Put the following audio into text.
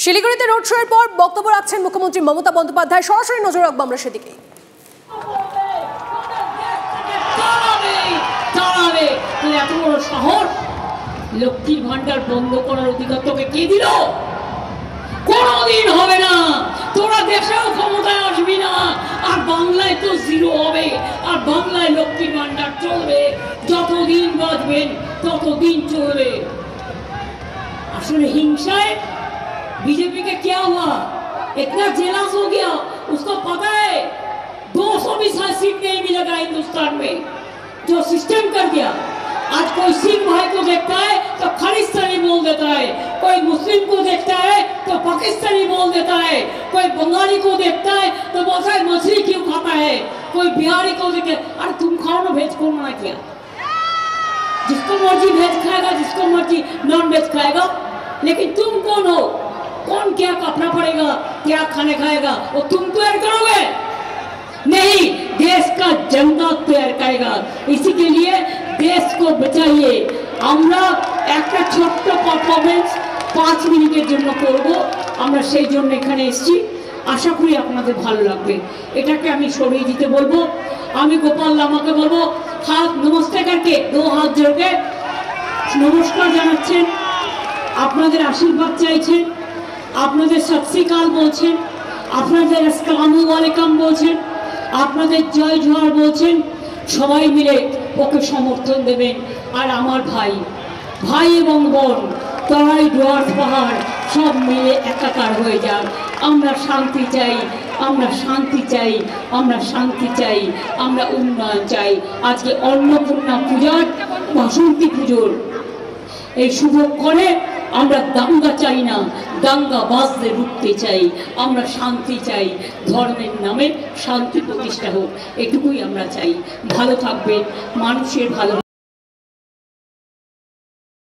শিলিগুড়িতে রোড শোয়ের পর বক্তব্য রাখছেন মুখ্যমন্ত্রী মমতা বন্দ্যোপাধ্যায়। সরাসরি নজর রাখবো আমরা সেদিকে। এত বড় শহর, লক্ষ্মীর ভান্ডার বন্ধ করার অধিকার তোকে কে দিল? কোনদিন হবে না। তোরা দেশেও ক্ষমতায় আসবি না, আর বাংলায় তো জিরো হবে। আর বাংলায় লক্ষ্মীর ভান্ডার চলবে, যতদিন বাঁচবেন ততদিন চলবে। আসলে হিংসায় बीजेपी का क्या हुआ? इतना जेलस हो गया, उसको पता है 220 सीट नहीं मिलेगा हिंदुस्तान में, जो सिस्टम कर दिया। आज कोई सिख भाई को देखता है तो खालिस्तानी बोल देता है, कोई मुस्लिम को देखता है तो पाकिस्तानी बोल देता है, कोई बंगाली को देखता है तो बोलता है मछली क्यों खाता है, कोई बिहारी को देखते अरे तुम खाओ ना वेज, कौन मना किया? जिसको मर्जी वेज खाएगा, जिसको मर्जी नॉन वेज खाएगा। लेकिन तुम कौन हो? कौन क्या कपड़ा पड़ेगा, क्या खाने खाएगा, वो तुम तैयार करोगे? नहीं, देश का जनता तैयार करेगा। इसी के लिए देश को बचाइए। আমরা একটা ছোট্ট পারফরমেন্স 5 মিনিটের জন্য করব, আমরা সেই জন্য এখানে এসেছি। আশা করি আপনাদের ভালো লাগবে। এটাকে আমি সরিয়ে দিতে বলবো। আমি গোপাল লামাকে বলবো হাত নমস্তে करके 2 হাত জোড়ে নমস্কার জানাচ্ছেন, আপনাদের আশীর্বাদ চাইছেন, আপনাদের সত শ্রী আকাল বলছেন, আপনাদের আসসালামু আলাইকুম বলছেন, আপনাদের জয় জোহার বলছেন। সবাই মিলে ওকে সমর্থন দেবেন। আর আমার ভাই ভাই এবং বোন, তরাই ডুয়ার্স পাহাড় সব মিলে একাকার হয়ে যান। আমরা শান্তি চাই, আমরা শান্তি চাই, আমরা শান্তি চাই, আমরা উন্নয়ন চাই। আজকে অন্নপূর্ণা পূজার, বাসন্তী পুজোর এই শুভ করে আমরা দাঙ্গা চাই না, দাঙ্গা বাজতে রুখতে চাই। আমরা শান্তি চাই, ধর্মের নামে শান্তি প্রতিষ্ঠা হোক, এটুকুই আমরা চাই। ভালো থাকবেন, মানুষের ভালো